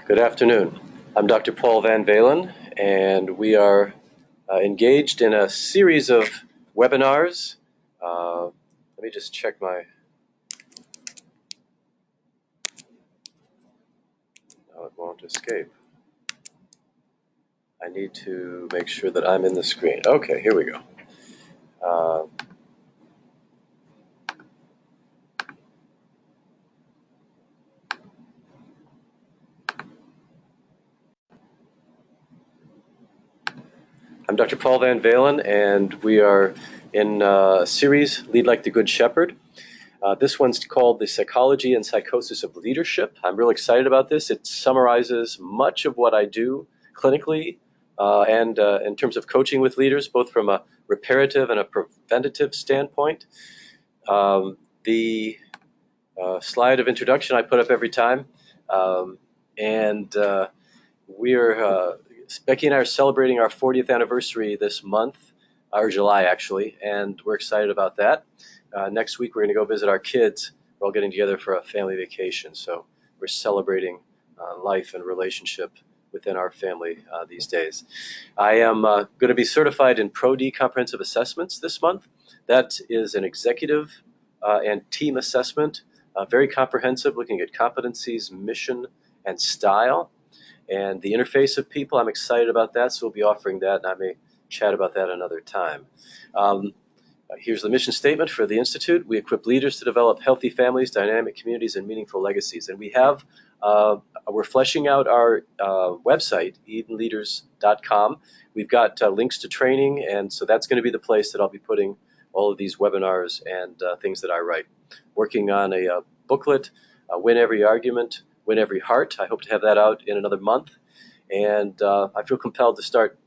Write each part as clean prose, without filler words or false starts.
Good afternoon. I'm Dr. Paul VanValin, and we are engaged in a series of webinars. Let me just check my... No, it won't escape. I need to make sure that I'm in the screen. Okay, here we go. I'm Dr. Paul VanValin, and we are in a series, Lead Like the Good Shepherd. This one's called The Psychology and Psychosis of Leadership. I'm real excited about this. It summarizes much of what I do clinically and in terms of coaching with leaders, both from a reparative and a preventative standpoint. The slide of introduction I put up every time. Becky and I are celebrating our 40th anniversary this month, or July actually, and we're excited about that. Next week we're going to go visit our kids. We're all getting together for a family vacation, so we're celebrating life and relationship within our family these days. I am going to be certified in Pro-D comprehensive assessments this month. That is an executive and team assessment, very comprehensive, looking at competencies, mission, and style. And the interface of people, I'm excited about that, so we'll be offering that, and I may chat about that another time. Here's the mission statement for the Institute. We equip leaders to develop healthy families, dynamic communities, and meaningful legacies. And we're fleshing out our website, EdenLeaders.com. We've got links to training, and so that's going to be the place that I'll be putting all of these webinars and things that I write. Working on a booklet, Win Every Argument, Win Every Heart. I hope to have that out in another month. And I feel compelled to start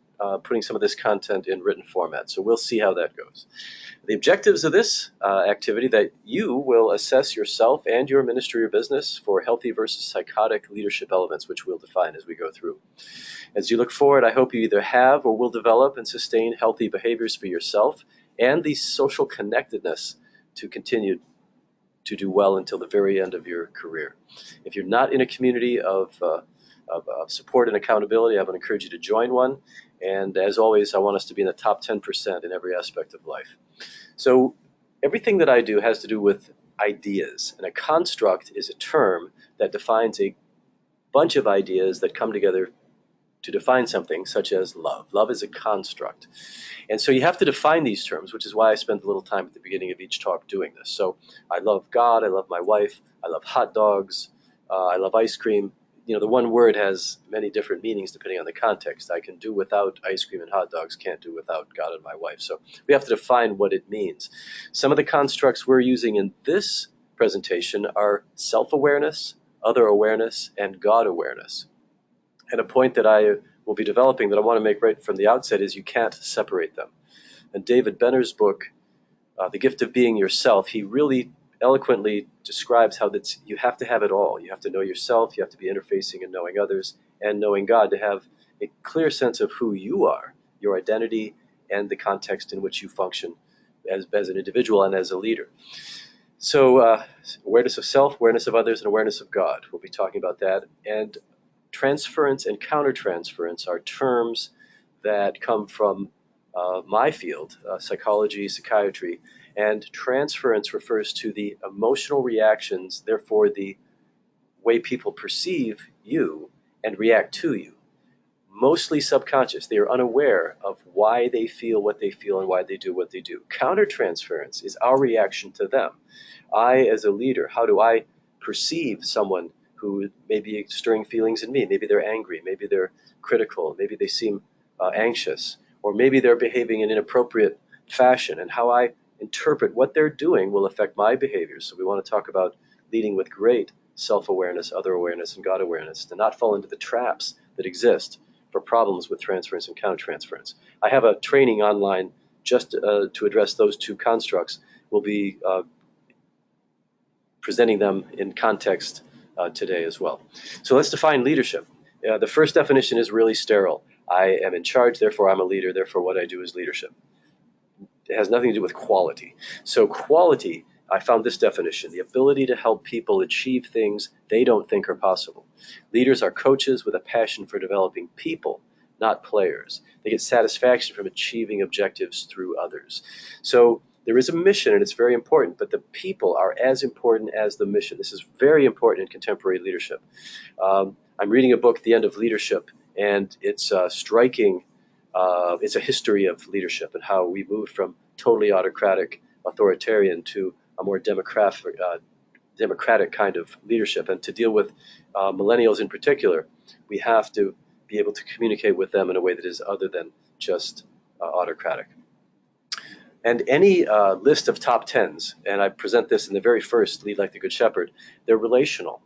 putting some of this content in written format. So we'll see how that goes. The objectives of this activity that you will assess yourself and your ministry or business for healthy versus psychotic leadership elements, which we'll define as we go through. As you look forward, I hope you either have or will develop and sustain healthy behaviors for yourself and the social connectedness to continue to do well until the very end of your career. If you're not in a community of support and accountability, I would encourage you to join one. And as always, I want us to be in the top 10% in every aspect of life. So everything that I do has to do with ideas. And a construct is a term that defines a bunch of ideas that come together to define something, such as love. Love is a construct. And so you have to define these terms, which is why I spent a little time at the beginning of each talk doing this. So I love God, I love my wife, I love hot dogs, I love ice cream. You know, the one word has many different meanings depending on the context. I can do without ice cream and hot dogs, can't do without God and my wife. So we have to define what it means. Some of the constructs we're using in this presentation are self-awareness, other awareness, and God awareness. And a point that I will be developing that I want to make right from the outset is you can't separate them. In David Benner's book, The Gift of Being Yourself, he really eloquently describes how you have to have it all. You have to know yourself, you have to be interfacing and knowing others, and knowing God to have a clear sense of who you are, your identity, and the context in which you function as an individual and as a leader. So awareness of self, awareness of others, and awareness of God. We'll be talking about that. And transference and countertransference are terms that come from my field, psychology, psychiatry, and transference refers to the emotional reactions, therefore the way people perceive you and react to you. Mostly subconscious. They are unaware of why they feel what they feel and why they do what they do. Countertransference is our reaction to them. I, as a leader, how do I perceive someone who may be stirring feelings in me? Maybe they're angry, maybe they're critical, maybe they seem anxious, or maybe they're behaving in inappropriate fashion, and how I interpret what they're doing will affect my behavior. So we want to talk about leading with great self-awareness, other awareness, and God awareness, to not fall into the traps that exist for problems with transference and countertransference. I have a training online just to address those two constructs. We'll be presenting them in context today as well. So let's define leadership. The first definition is really sterile. I am in charge, therefore I'm a leader, therefore what I do is leadership. It has nothing to do with quality. So quality I found this definition: the ability to help people achieve things they don't think are possible. Leaders are coaches with a passion for developing people, not players. They get satisfaction from achieving objectives through others. So there is a mission, and it's very important, but the people are as important as the mission. This is very important in contemporary leadership. I'm reading a book, The End of Leadership, and it's striking. It's a history of leadership and how we moved from totally autocratic, authoritarian to a more democratic kind of leadership. And to deal with millennials in particular, we have to be able to communicate with them in a way that is other than just autocratic. And any list of top tens, and I present this in the very first, Lead Like the Good Shepherd, they're relational.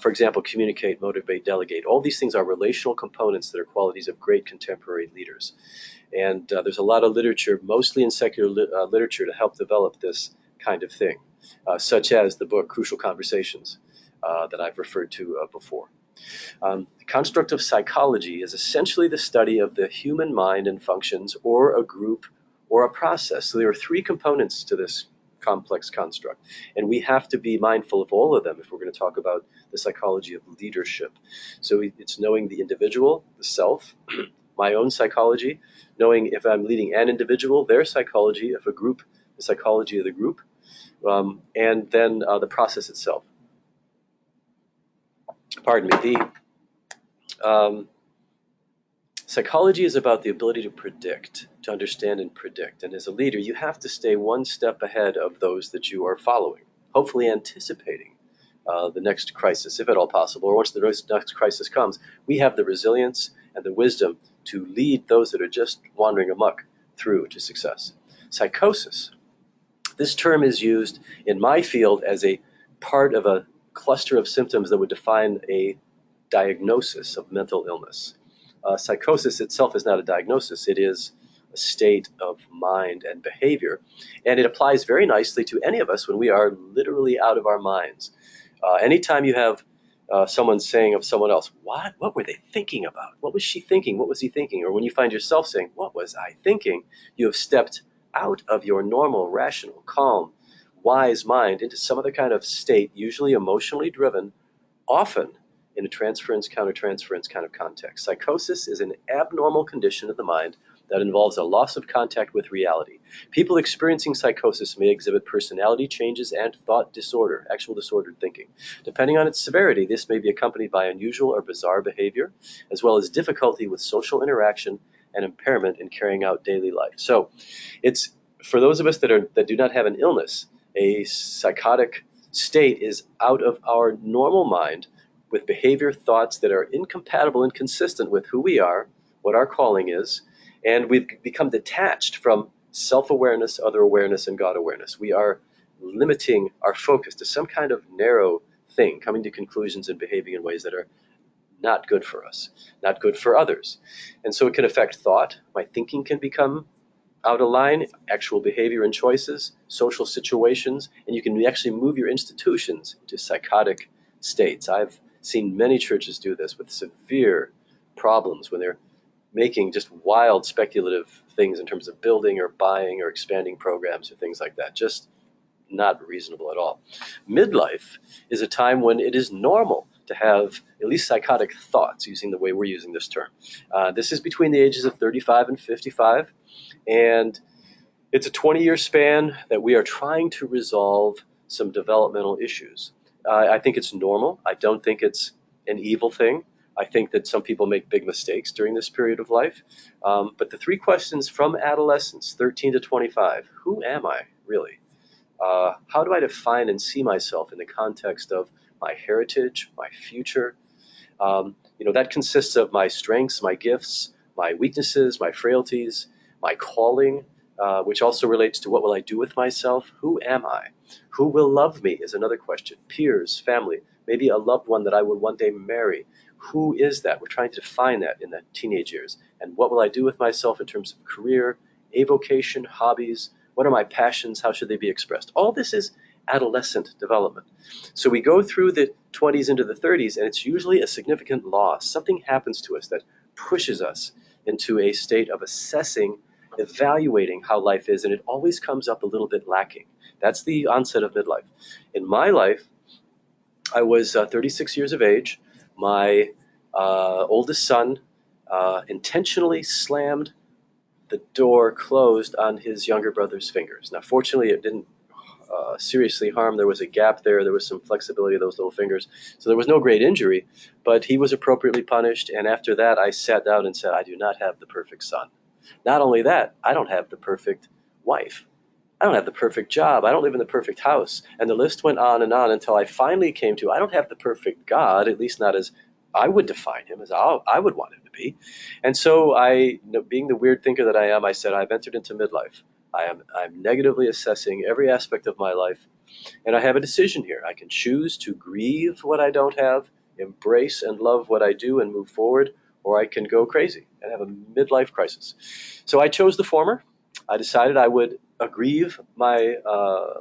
For example, communicate, motivate, delegate. All these things are relational components that are qualities of great contemporary leaders. And there's a lot of literature, mostly in secular literature, to help develop this kind of thing, such as the book Crucial Conversations that I've referred to before. The construct of psychology is essentially the study of the human mind and functions, or a group, or a process. So there are three components to this complex construct, and we have to be mindful of all of them if we're going to talk about the psychology of leadership. So it's knowing the individual, the self, my own psychology, knowing if I'm leading an individual, their psychology, if a group, the psychology of the group, and then the process itself. Pardon me. The psychology is about the ability to predict, to understand and predict. And as a leader, you have to stay one step ahead of those that you are following, hopefully anticipating the next crisis, if at all possible. Or once the next crisis comes, we have the resilience and the wisdom to lead those that are just wandering amok through to success. Psychosis. This term is used in my field as a part of a cluster of symptoms that would define a diagnosis of mental illness. Psychosis itself is not a diagnosis. It is a state of mind and behavior, and it applies very nicely to any of us when we are literally out of our minds. Anytime you have someone saying of someone else, what were they thinking about? What was she thinking? What was he thinking? Or when you find yourself saying, what was I thinking? You have stepped out of your normal, rational, calm, wise mind into some other kind of state, usually emotionally driven, often in a transference, countertransference kind of context. Psychosis is an abnormal condition of the mind that involves a loss of contact with reality. People experiencing psychosis may exhibit personality changes and thought disorder, actual disordered thinking. Depending on its severity, this may be accompanied by unusual or bizarre behavior, as well as difficulty with social interaction and impairment in carrying out daily life. So it's, for those of us that do not have an illness, a psychotic state is out of our normal mind with behavior, thoughts that are incompatible, inconsistent with who we are, what our calling is, and we've become detached from self-awareness, other awareness, and God awareness. We are limiting our focus to some kind of narrow thing, coming to conclusions and behaving in ways that are not good for us, not good for others. And so it can affect thought. My thinking can become out of line, actual behavior and choices, social situations, and you can actually move your institutions to psychotic states. I've seen many churches do this with severe problems when they're making just wild speculative things in terms of building or buying or expanding programs or things like that. Just not reasonable at all. Midlife is a time when it is normal to have at least psychotic thoughts, using the way we're using this term. This is between the ages of 35 and 55, and it's a 20-year span that we are trying to resolve some developmental issues. I think it's normal. I don't think it's an evil thing. I think that some people make big mistakes during this period of life. But the three questions from adolescence, 13 to 25, who am I really? How do I define and see myself in the context of my heritage, my future? That consists of my strengths, my gifts, my weaknesses, my frailties, my calling, which also relates to what will I do with myself? Who am I? Who will love me is another question. Peers, family, maybe a loved one that I would one day marry. Who is that? We're trying to define that in the teenage years. And what will I do with myself in terms of career, avocation, hobbies? What are my passions? How should they be expressed? All this is adolescent development. So we go through the 20s into the 30s, and it's usually a significant loss. Something happens to us that pushes us into a state of assessing, evaluating how life is, and it always comes up a little bit lacking. That's the onset of midlife. In my life, I was 36 years of age. My oldest son intentionally slammed the door closed on his younger brother's fingers. Now, fortunately, it didn't seriously harm. There was a gap there. There was some flexibility of those little fingers. So there was no great injury, but he was appropriately punished. And after that, I sat down and said, I do not have the perfect son. Not only that, I don't have the perfect wife. I don't have the perfect job. I don't live in the perfect house. And the list went on and on until I finally came to, I don't have the perfect God, at least not as I would define him, as I would want him to be. And so being the weird thinker that I am, I said, I've entered into midlife. I'm negatively assessing every aspect of my life. And I have a decision here. I can choose to grieve what I don't have, embrace and love what I do and move forward, or I can go crazy and have a midlife crisis. So I chose the former. I decided I would grieve my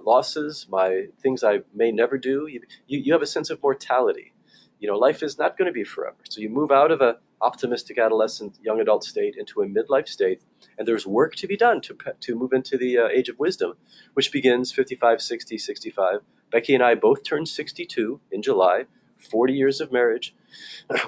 losses, my things I may never do. You have a sense of mortality. Life is not going to be forever. So you move out of an optimistic adolescent, young adult state into a midlife state, and there's work to be done to move into the age of wisdom, which begins 55, 60, 65. Becky and I both turned 62 in July, 40 years of marriage.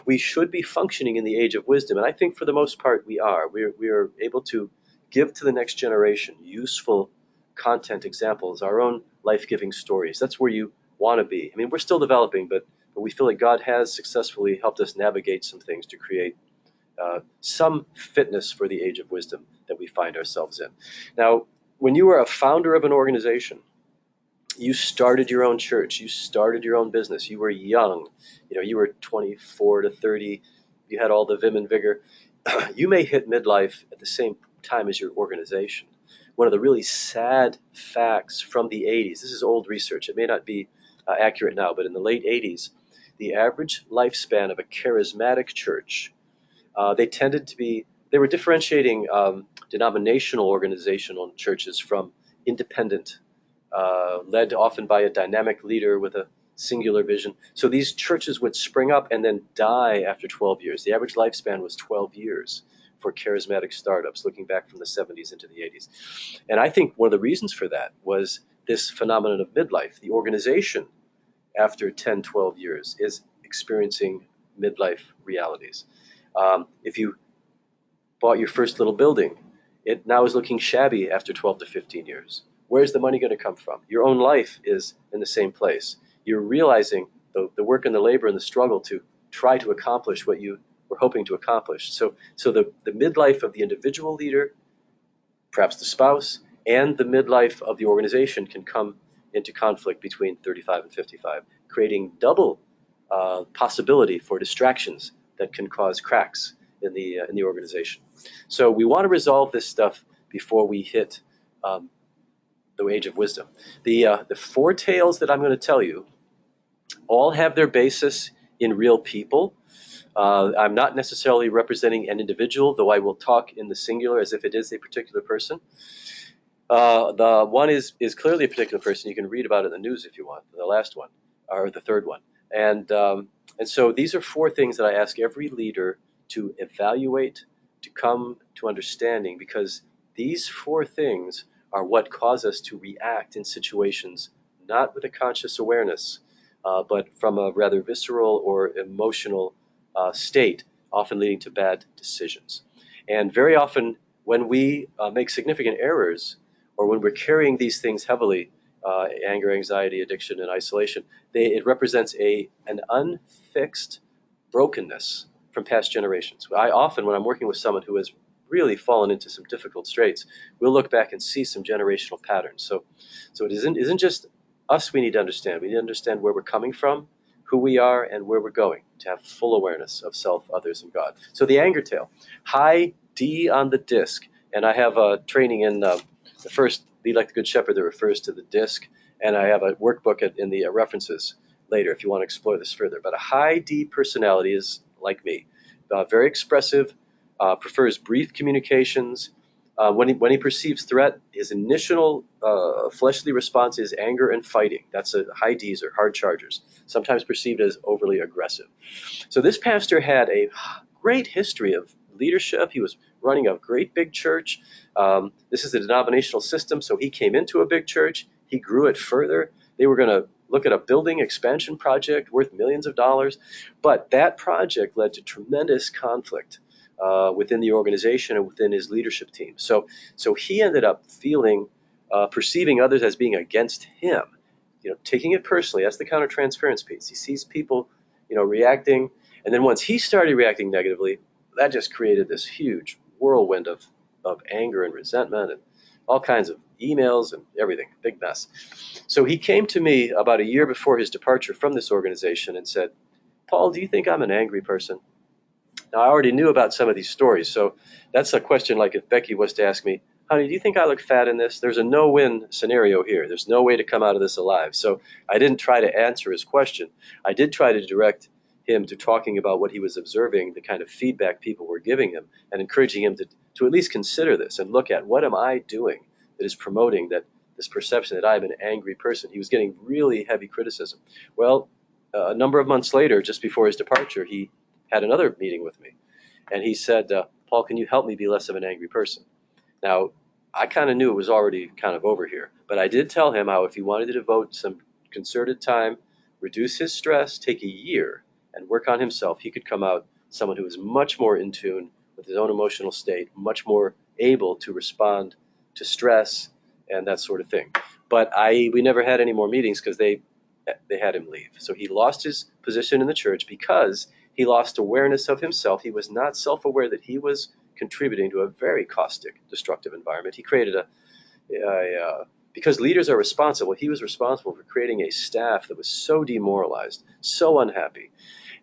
We should be functioning in the age of wisdom, and I think for the most part we are. We are able to give to the next generation useful content examples, our own life-giving stories. That's where you want to be. I mean, we're still developing, but we feel like God has successfully helped us navigate some things to create some fitness for the age of wisdom that we find ourselves in. Now, when you are a founder of an organization, you started your own church, you started your own business, you were young, you were 24 to 30, you had all the vim and vigor. You may hit midlife at the same time as your organization. One of the really sad facts from the 80s, this is old research, it may not be accurate now, but in the late 80s, the average lifespan of a charismatic church, they were differentiating denominational organizational churches from independent, led often by a dynamic leader with a singular vision. So these churches would spring up and then die after 12 years. The average lifespan was 12 years for charismatic startups, looking back from the 70s into the 80s. And I think one of the reasons for that was this phenomenon of midlife. The organization, after 10, 12 years, is experiencing midlife realities. If you bought your first little building, it now is looking shabby after 12 to 15 years. Where's the money going to come from? Your own life is in the same place. You're realizing the work and the labor and the struggle to try to accomplish what you were hoping to accomplish. So the midlife of the individual leader, perhaps the spouse, and the midlife of the organization can come into conflict between 35 and 55, creating double possibility for distractions that can cause cracks in the organization. So we want to resolve this stuff before we hit the age of wisdom. The four tales that I'm going to tell you all have their basis in real people. I'm not necessarily representing an individual, though I will talk in the singular as if it is a particular person. The one is clearly a particular person. You can read about it in the news if you want, the last one, or the third one. And so these are four things that I ask every leader to evaluate, to come to understanding, because these four things are what cause us to react in situations not with a conscious awareness, but from a rather visceral or emotional state, often leading to bad decisions. And very often when we make significant errors, or when we're carrying these things heavily, anger, anxiety, addiction, and isolation, it represents an unfixed brokenness from past generations. I often, when I'm working with someone who has really fallen into some difficult straits, we'll look back and see some generational patterns. So it isn't just us we need to understand. We need to understand where we're coming from, who we are, and where we're going, to have full awareness of self, others, and God. So the anger tale, high D on the disc. And I have a training in the first Lead Like the Good Shepherd that refers to the disc, and I have a workbook in the references later if you want to explore this further. But a high D personality is like me, very expressive, prefers brief communications. When he perceives threat, his initial fleshly response is anger and fighting. That's high Ds or hard chargers, sometimes perceived as overly aggressive. So this pastor had a great history of leadership. He was running a great big church. This is a denominational system, so he came into a big church. He grew it further. They were going to look at a building expansion project worth millions of dollars, but that project led to tremendous conflict within the organization and within his leadership team. So he ended up perceiving others as being against him, taking it personally. That's the countertransference piece. He sees people, reacting, and then once he started reacting negatively, that just created this huge whirlwind of anger and resentment and all kinds of emails and everything, big mess. So he came to me about a year before his departure from this organization and said, "Paul, do you think I'm an angry person?" Now, I already knew about some of these stories, so that's a question like if Becky was to ask me, "Honey, do you think I look fat in this?" There's a no-win scenario here. There's no way to come out of this alive. So I didn't try to answer his question. I did try to direct him to talking about what he was observing, the kind of feedback people were giving him, and encouraging him to at least consider this and look at what am I doing that is promoting this perception that I'm an angry person. He was getting really heavy criticism. Well, a number of months later, just before his departure, he had another meeting with me. And he said, "Paul, can you help me be less of an angry person?" Now, I kind of knew it was already kind of over here, but I did tell him how if he wanted to devote some concerted time, reduce his stress, take a year, and work on himself, he could come out someone who was much more in tune with his own emotional state, much more able to respond to stress and that sort of thing. But we never had any more meetings because they had him leave. So he lost his position in the church because he lost awareness of himself. He was not self-aware that he was contributing to a very caustic, destructive environment. He created because leaders are responsible, he was responsible for creating a staff that was so demoralized, so unhappy,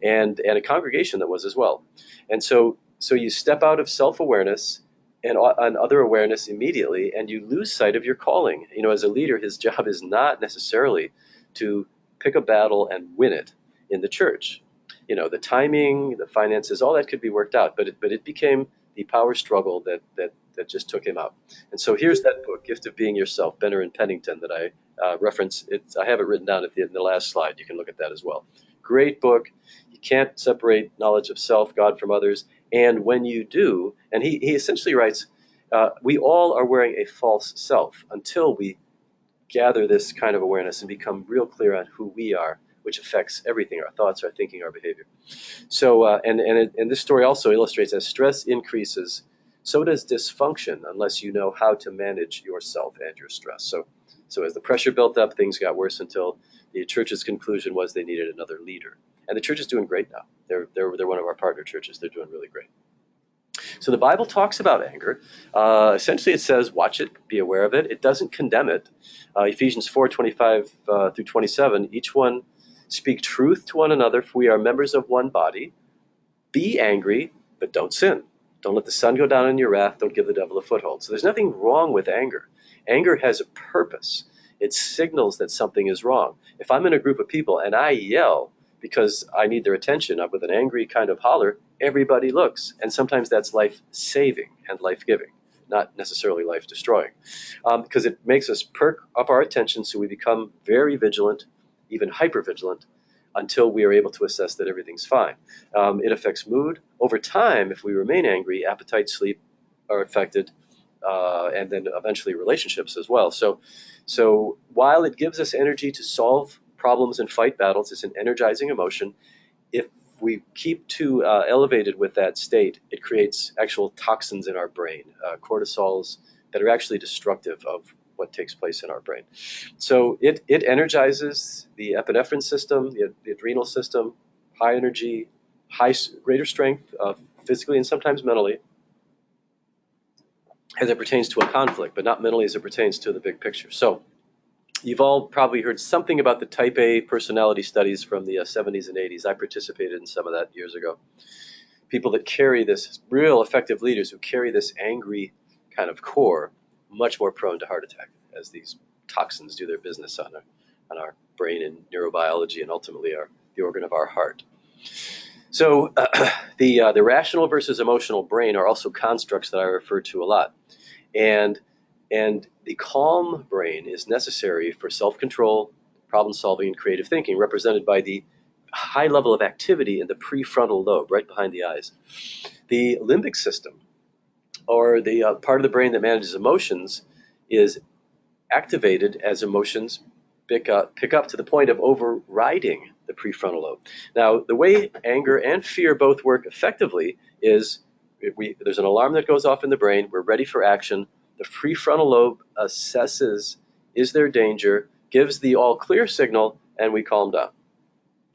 and a congregation that was as well. And so you step out of self-awareness and other awareness immediately, and you lose sight of your calling. As a leader, his job is not necessarily to pick a battle and win it in the church. The timing, the finances, all that could be worked out, but it became the power struggle that just took him out. And so here's that book, Gift of Being Yourself, Benner and Pennington, that I reference. I have it written down in the last slide. You can look at that as well. Great book. You can't separate knowledge of self, God from others. And when you do, and he essentially writes, we all are wearing a false self until we gather this kind of awareness and become real clear on who we are, which affects everything, our thoughts, our thinking, our behavior. So, and this story also illustrates as stress increases, so does dysfunction unless you know how to manage yourself and your stress. So as the pressure built up, things got worse until the church's conclusion was they needed another leader. And the church is doing great now. They're one of our partner churches. They're doing really great. So the Bible talks about anger. Essentially, it says, watch it, be aware of it. It doesn't condemn it. Ephesians 4:25 through 27, each one speak truth to one another, for we are members of one body. Be angry, but don't sin. Don't let the sun go down in your wrath. Don't give the devil a foothold. So there's nothing wrong with anger. Anger has a purpose. It signals that something is wrong. If I'm in a group of people and I yell because I need their attention with an angry kind of holler, everybody looks. And sometimes that's life-saving and life-giving, not necessarily life-destroying, because it makes us perk up our attention so we become very vigilant, even hyper-vigilant, until we are able to assess that everything's fine. It affects mood. Over time, if we remain angry, appetite, sleep are affected, and then eventually relationships as well. So while it gives us energy to solve problems and fight battles, it's an energizing emotion. If we keep too elevated with that state, it creates actual toxins in our brain, cortisols that are actually destructive of what takes place in our brain. So it energizes the epinephrine system, the adrenal system, high energy, greater strength physically and sometimes mentally as it pertains to a conflict, but not mentally as it pertains to the big picture. So you've all probably heard something about the type A personality studies from the 70s and 80s. I participated in some of that years ago. People that carry this, real effective leaders who carry this angry kind of core, much more prone to heart attack as these toxins do their business on our brain and neurobiology and ultimately the organ of our heart. So the rational versus emotional brain are also constructs that I refer to a lot. And the calm brain is necessary for self-control, problem solving, and creative thinking, represented by the high level of activity in the prefrontal lobe, right behind the eyes. The limbic system, or the part of the brain that manages emotions, is activated as emotions pick up to the point of overriding the prefrontal lobe. Now, the way anger and fear both work effectively is there's an alarm that goes off in the brain. We're ready for action. The prefrontal lobe assesses, is there danger, gives the all clear signal, and we calm down.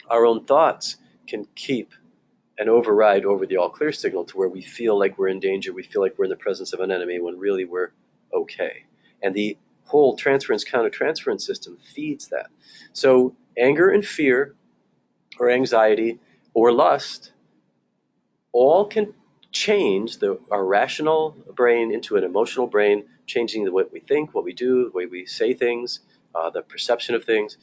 Our own thoughts can keep and override over the all clear signal to where we feel like we're in danger. We feel like we're in the presence of an enemy when really we're okay. And the whole transference countertransference system feeds that. So anger and fear or anxiety or lust all can change our rational brain into an emotional brain, changing the way we think, what we do, the way we say things, the perception of things.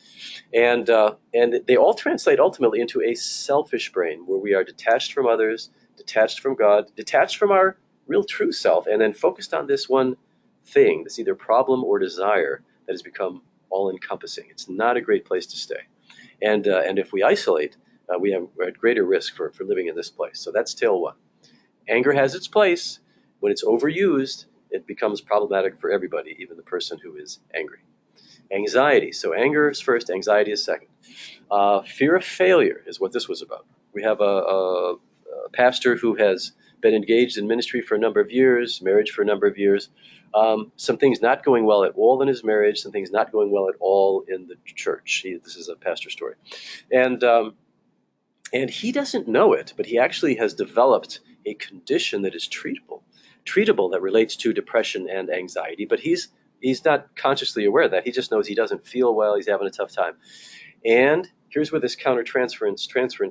And they all translate ultimately into a selfish brain where we are detached from others, detached from God, detached from our real true self, and then focused on this one thing, this either problem or desire that has become all-encompassing. It's not a great place to stay. And if we isolate, we're at greater risk for living in this place. So that's tail one. Anger has its place. When it's overused, it becomes problematic for everybody, even the person who is angry. Anxiety. So anger is first, anxiety is second. Fear of failure is what this was about. We have a pastor who has been engaged in ministry for a number of years, marriage for a number of years. Some things not going well at all in his marriage, some things not going well at all in the church. This is a pastor story. And he doesn't know it, but he actually has developed a condition that is treatable that relates to depression and anxiety, but he's not consciously aware of that. He just knows he doesn't feel well, he's having a tough time. And here's where this transference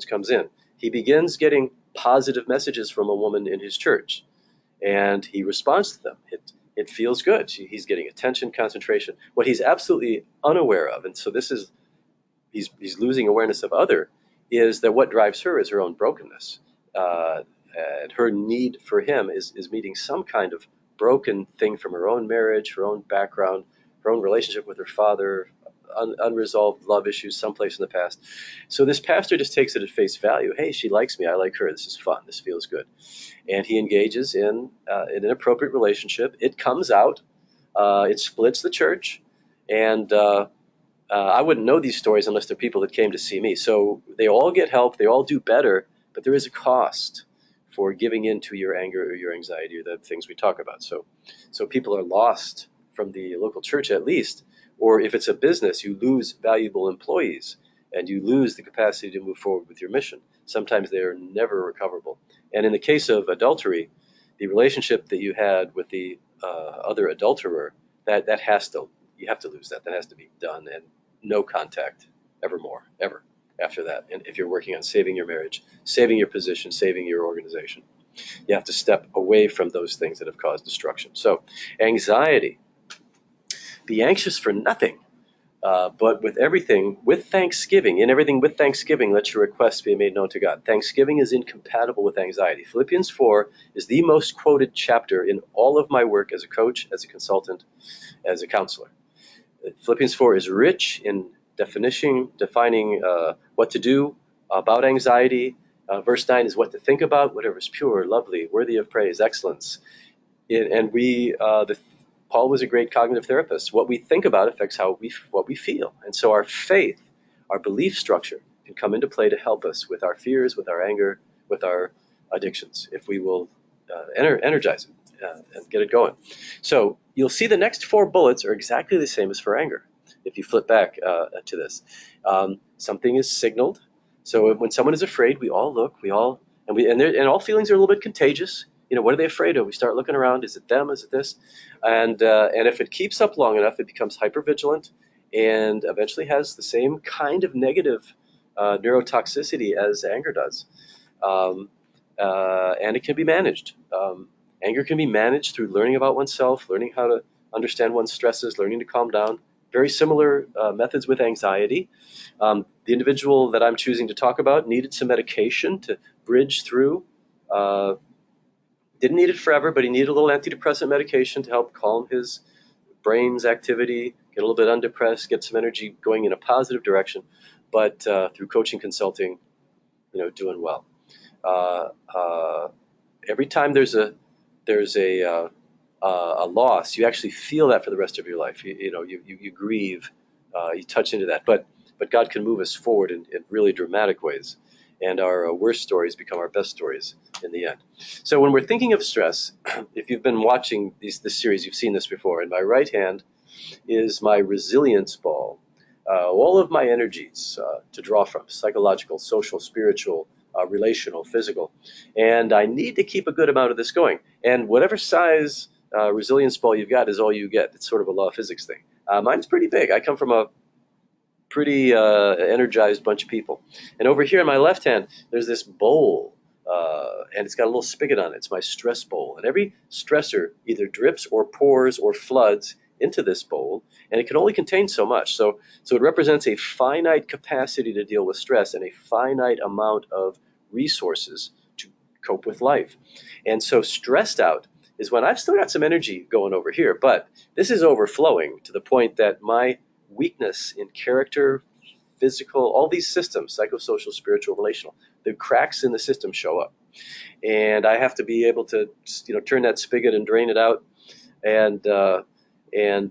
comes in. He begins getting positive messages from a woman in his church, and he responds to them. It feels good. He's getting attention, concentration. What he's absolutely unaware of, and so this is, he's losing awareness of other, is that what drives her is her own brokenness. And her need for him is meeting some kind of broken thing from her own marriage, her own background, her own relationship with her father, unresolved love issues someplace in the past. So this pastor just takes it at face value. Hey, she likes me. I like her. This is fun. This feels good. And he engages in an appropriate relationship. It comes out. It splits the church. And I wouldn't know these stories unless they're people that came to see me. So they all get help. They all do better. But there is a cost for giving in to your anger or your anxiety or the things we talk about. So people are lost from the local church at least. Or if it's a business, you lose valuable employees and you lose the capacity to move forward with your mission. Sometimes they are never recoverable. And in the case of adultery, the relationship that you had with the other adulterer, that has to, you have to lose that. That has to be done, and no contact evermore, ever after that. And if you're working on saving your marriage, saving your position, saving your organization, you have to step away from those things that have caused destruction. So anxiety. Be anxious for nothing, but with everything, with thanksgiving. In everything with thanksgiving, let your requests be made known to God. Thanksgiving is incompatible with anxiety. Philippians 4 is the most quoted chapter in all of my work as a coach, as a consultant, as a counselor. Philippians 4 is rich in defining what to do about anxiety. Verse 9 is what to think about, whatever is pure, lovely, worthy of praise, excellence. Paul was a great cognitive therapist. What we think about affects what we feel. And so our faith, our belief structure can come into play to help us with our fears, with our anger, with our addictions, if we will energize it and get it going. So you'll see the next 4 bullets are exactly the same as for anger. If you flip back to this, something is signaled. So when someone is afraid, we all look, and all feelings are a little bit contagious. What are they afraid of? We start looking around. Is it them? Is it this? And if it keeps up long enough, it becomes hypervigilant and eventually has the same kind of negative neurotoxicity as anger does. And it can be managed. Anger can be managed through learning about oneself, learning how to understand one's stresses, learning to calm down. Very similar methods with anxiety. The individual that I'm choosing to talk about needed some medication to bridge through. Didn't need it forever, but he needed a little antidepressant medication to help calm his brain's activity, get a little bit undepressed, get some energy going in a positive direction. But through coaching, consulting, doing well. Every time there's a a loss, you actually feel that for the rest of your life. You grieve, you touch into that. But God can move us forward in really dramatic ways, and our worst stories become our best stories in the end. So when we're thinking of stress, if you've been watching this series, you've seen this before. In my right hand is my resilience ball, all of my energies to draw from: psychological, social, spiritual, relational, physical. And I need to keep a good amount of this going. And whatever size resilience ball you've got is all you get. It's sort of a law of physics thing. Mine's pretty big. I come from a pretty energized bunch of people. And over here in my left hand, there's this bowl, and it's got a little spigot on it. It's my stress bowl. And every stressor either drips or pours or floods into this bowl, and it can only contain so much. So it represents a finite capacity to deal with stress and a finite amount of resources to cope with life. And so stressed out is when I've still got some energy going over here, but this is overflowing to the point that my weakness in character, physical, all these systems, psychosocial, spiritual, relational, the cracks in the system show up. And I have to be able to, turn that spigot and drain it out. And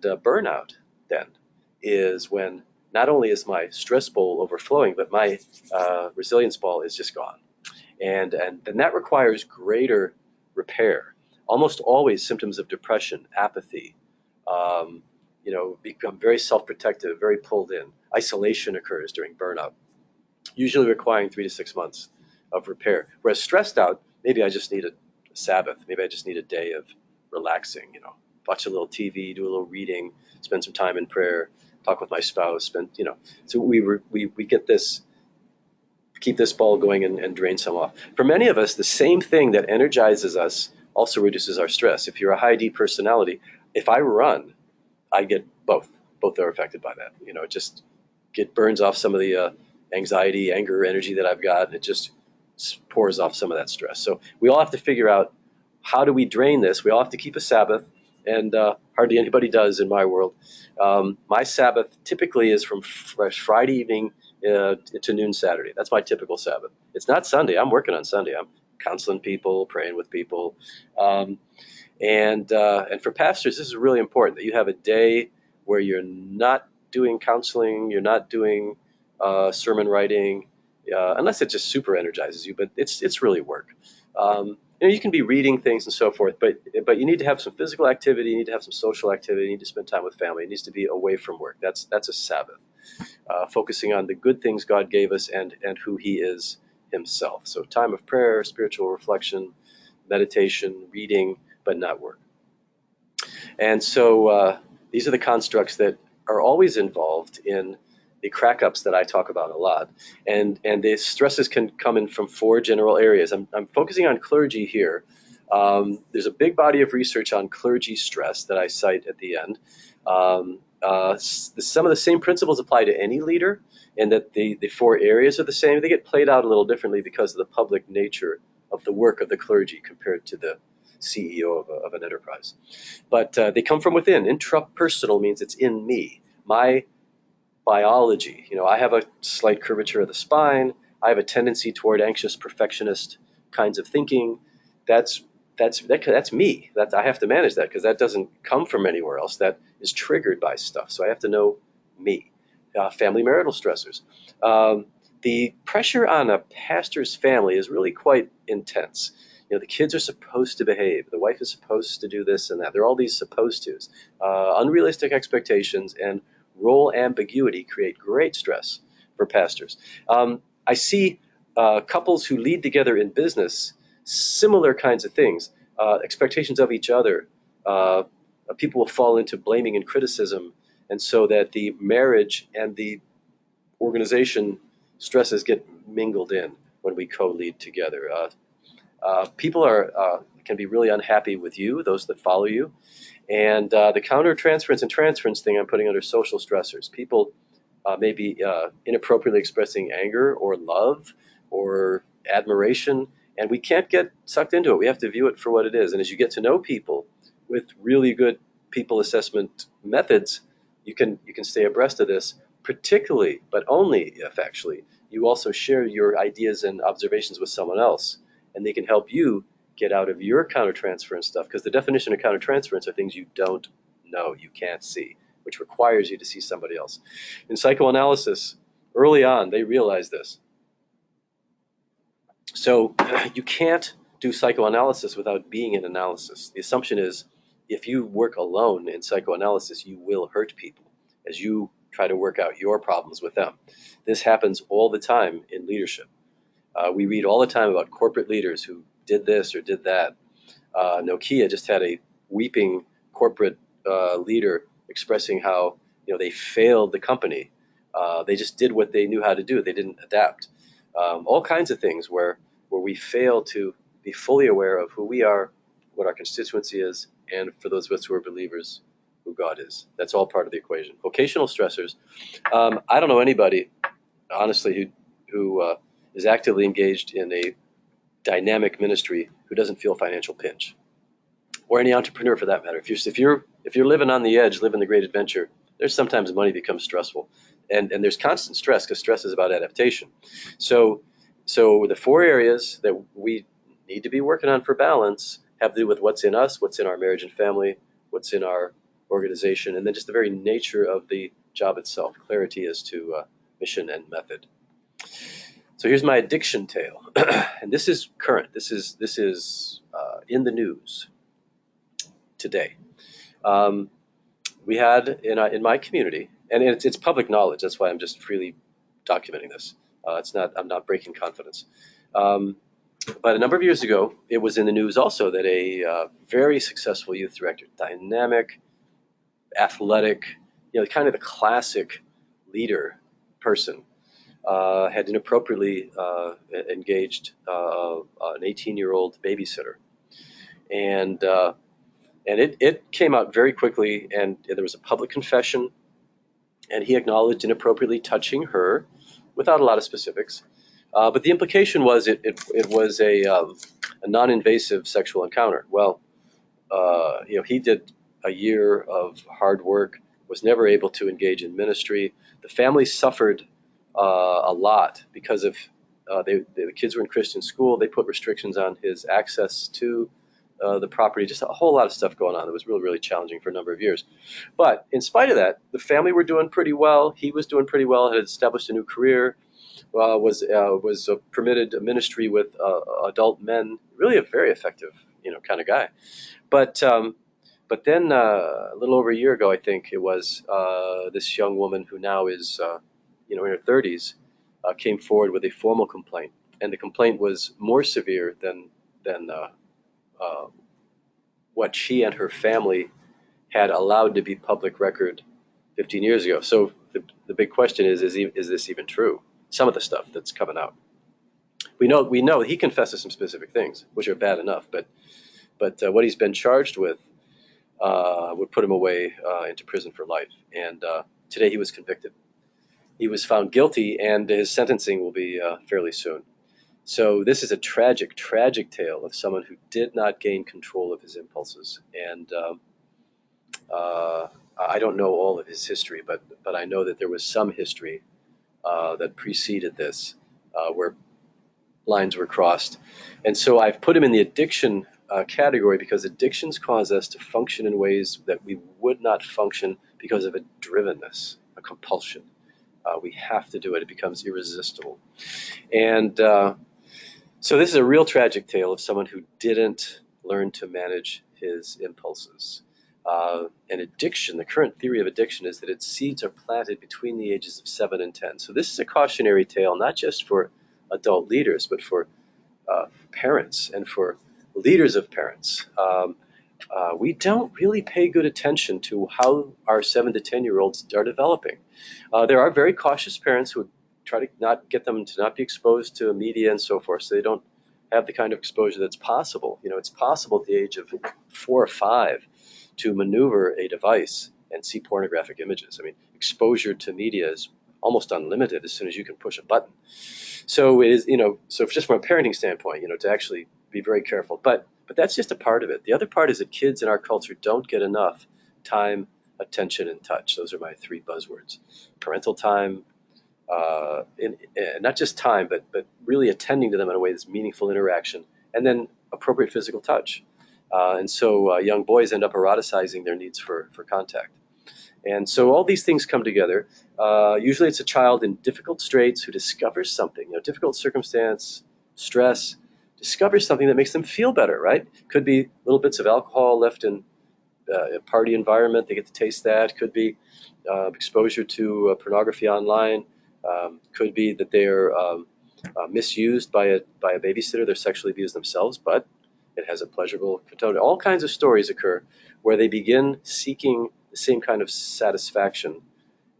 burnout then is when not only is my stress bowl overflowing, but my resilience ball is just gone. And then that requires greater repair. Almost always symptoms of depression, apathy, become very self-protective, very pulled in. Isolation occurs during burnout, usually requiring 3 to 6 months of repair. Whereas stressed out, maybe I just need a Sabbath. Maybe I just need a day of relaxing, watch a little TV, do a little reading, spend some time in prayer, talk with my spouse, so we get this, keep this ball going and drain some off. For many of us, the same thing that energizes us also reduces our stress. If you're a high D personality, if I run, I get both. Both are affected by that. It just burns off some of the anxiety, anger, energy that I've got. It just pours off some of that stress. So we all have to figure out, how do we drain this? We all have to keep a Sabbath, and hardly anybody does in my world. My Sabbath typically is from Friday evening to noon Saturday. That's my typical Sabbath. It's not Sunday. I'm working on Sunday. I'm counseling people, praying with people. And for pastors, this is really important, that you have a day where you're not doing counseling, you're not doing sermon writing, unless it just super energizes you, but it's really work. You can be reading things and so forth, but you need to have some physical activity, you need to have some social activity, you need to spend time with family. It needs to be away from work. That's a Sabbath, focusing on the good things God gave us and who He is Himself. So time of prayer, spiritual reflection, meditation, reading, but not work. And so these are the constructs that are always involved in the crack-ups that I talk about a lot. And the stresses can come in from 4 general areas. I'm focusing on clergy here. There's a big body of research on clergy stress that I cite at the end. Some of the same principles apply to any leader, and that the 4 areas are the same. They get played out a little differently because of the public nature of the work of the clergy compared to the CEO of an enterprise. But they come from within. Intrapersonal means it's in me. My biology. I have a slight curvature of the spine. I have a tendency toward anxious perfectionist kinds of thinking. That's me. I have to manage that, because that doesn't come from anywhere else. That is triggered by stuff. So I have to know me. Family marital stressors. The pressure on a pastor's family is really quite intense. The kids are supposed to behave. The wife is supposed to do this and that. There are all these supposed tos. Unrealistic expectations and role ambiguity create great stress for pastors. I see couples who lead together in business, similar kinds of things, expectations of each other. People will fall into blaming and criticism, and so that the marriage and the organization stresses get mingled in when we co-lead together. People can be really unhappy with you, those that follow you. And the counter-transference and transference thing I'm putting under social stressors. People may be inappropriately expressing anger or love or admiration, and we can't get sucked into it. We have to view it for what it is. And as you get to know people with really good people assessment methods, you can stay abreast of this, particularly, but only if actually you also share your ideas and observations with someone else, and they can help you get out of your countertransference stuff, because the definition of countertransference are things you don't know, you can't see, which requires you to see somebody else. In psychoanalysis, early on, they realized this. So you can't do psychoanalysis without being in analysis. The assumption is if you work alone in psychoanalysis, you will hurt people as you try to work out your problems with them. This happens all the time in leadership. We read all the time about corporate leaders who did this or did that. Nokia just had a weeping corporate leader expressing how they failed the company. They just did what they knew how to do. They didn't adapt. All kinds of things where we fail to be fully aware of who we are, what our constituency is, and for those of us who are believers, who God is. That's all part of the equation. Vocational stressors. I don't know anybody, honestly, who is actively engaged in a dynamic ministry who doesn't feel financial pinch, or any entrepreneur for that matter. If you're living on the edge, living the great adventure, there's sometimes money becomes stressful, and there's constant stress because stress is about adaptation. So the four areas that we need to be working on for balance have to do with what's in us, what's in our marriage and family, what's in our organization, and then just the very nature of the job itself, clarity as to mission and method. So here's my addiction tale, and this is current. This is in the news today. We had in my community, and it's public knowledge. That's why I'm just freely documenting this. I'm not breaking confidence. But a number of years ago, it was in the news also that a very successful youth director, dynamic, athletic, kind of the classic leader person, had inappropriately engaged an 18-year-old babysitter, and it came out very quickly, and there was a public confession, and he acknowledged inappropriately touching her, without a lot of specifics. But the implication was it was a non-invasive sexual encounter. Well, he did a year of hard work, was never able to engage in ministry. The family suffered a lot because of the kids were in Christian school. They put restrictions on his access to the property, just a whole lot of stuff going on. It was really, really challenging for a number of years. But in spite of that, the family were doing pretty well. He was doing pretty well, had established a new career, was permitted a ministry with adult men, really a very effective, kind of guy. But then a little over a year ago, I think it was, this young woman who now is, in her 30s, came forward with a formal complaint. And the complaint was more severe than what she and her family had allowed to be public record 15 years ago. So the big question is this even true? Some of the stuff that's coming out. We know he confesses some specific things, which are bad enough, but what he's been charged with would put him away into prison for life. And today he was convicted. He was found guilty, and his sentencing will be fairly soon. So this is a tragic, tragic tale of someone who did not gain control of his impulses. And I don't know all of his history, but I know that there was some history that preceded this, where lines were crossed. And so I've put him in the addiction category because addictions cause us to function in ways that we would not function because of a drivenness, a compulsion. We have to do it. It becomes irresistible. And so this is a real tragic tale of someone who didn't learn to manage his impulses. And addiction, the current theory of addiction is that its seeds are planted between the ages of 7 and 10. So this is a cautionary tale, not just for adult leaders, but for parents and for leaders of parents. We don't really pay good attention to how our 7 to 10-year-olds are developing. There are very cautious parents who try to not get them to not be exposed to media and so forth, so they don't have the kind of exposure that's possible. It's possible at the age of 4 or 5 to maneuver a device and see pornographic images. I mean, exposure to media is almost unlimited as soon as you can push a button. So it is, so just from a parenting standpoint, to actually be very careful. But that's just a part of it. The other part is that kids in our culture don't get enough time, attention, and touch. Those are my 3 buzzwords: parental time, not just time, but really attending to them in a way that's meaningful interaction, and then appropriate physical touch. And so young boys end up eroticizing their needs for contact. And so all these things come together. Usually it's a child in difficult straits who discovers something, difficult circumstance, stress, discovers something that makes them feel better, right? Could be little bits of alcohol left in a party environment. They get to taste that. Could be exposure to pornography online. Could be that they're misused by a babysitter. They're sexually abused themselves, but it has a pleasurable component. All kinds of stories occur where they begin seeking the same kind of satisfaction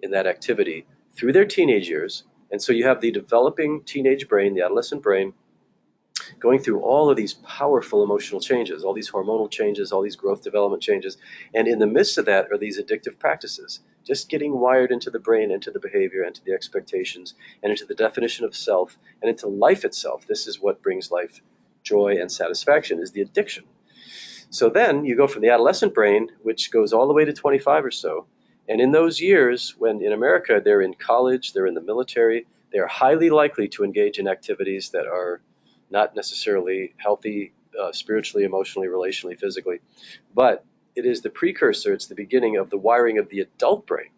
in that activity through their teenage years. And so you have the developing teenage brain, the adolescent brain, going through all of these powerful emotional changes, all these hormonal changes, all these growth development changes. And in the midst of that are these addictive practices, just getting wired into the brain, into the behavior, into the expectations, and into the definition of self, and into life itself. This is what brings life joy and satisfaction, is the addiction. So then you go from the adolescent brain, which goes all the way to 25 or so. And in those years, when in America they're in college, they're in the military, they're highly likely to engage in activities that are not necessarily healthy spiritually, emotionally, relationally, physically. But it is the precursor, it's the beginning of the wiring of the adult brain,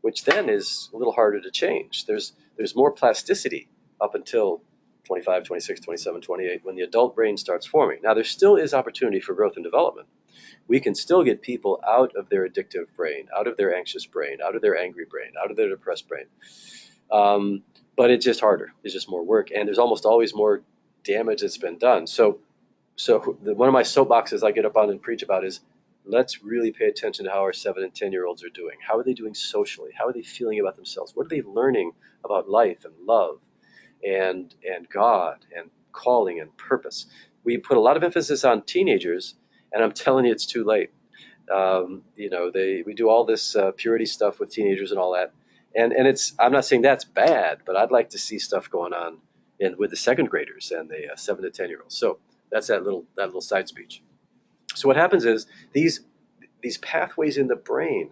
which then is a little harder to change. There's more plasticity up until 25, 26, 27, 28, when the adult brain starts forming. Now, there still is opportunity for growth and development. We can still get people out of their addictive brain, out of their anxious brain, out of their angry brain, out of their depressed brain. But it's just harder. It's just more work. And there's almost always more damage that's been done. So one of my soapboxes I get up on and preach about is, let's really pay attention to how our 7 and 10-year-olds are doing. How are they doing socially? How are they feeling about themselves? What are they learning about life and love and God and calling and purpose? We put a lot of emphasis on teenagers, and I'm telling you, it's too late. We do all this purity stuff with teenagers and all that, and I'm not saying that's bad, but I'd like to see stuff going on with the second graders and the 7 to 10-year-olds. So that's that little side speech. So what happens is these pathways in the brain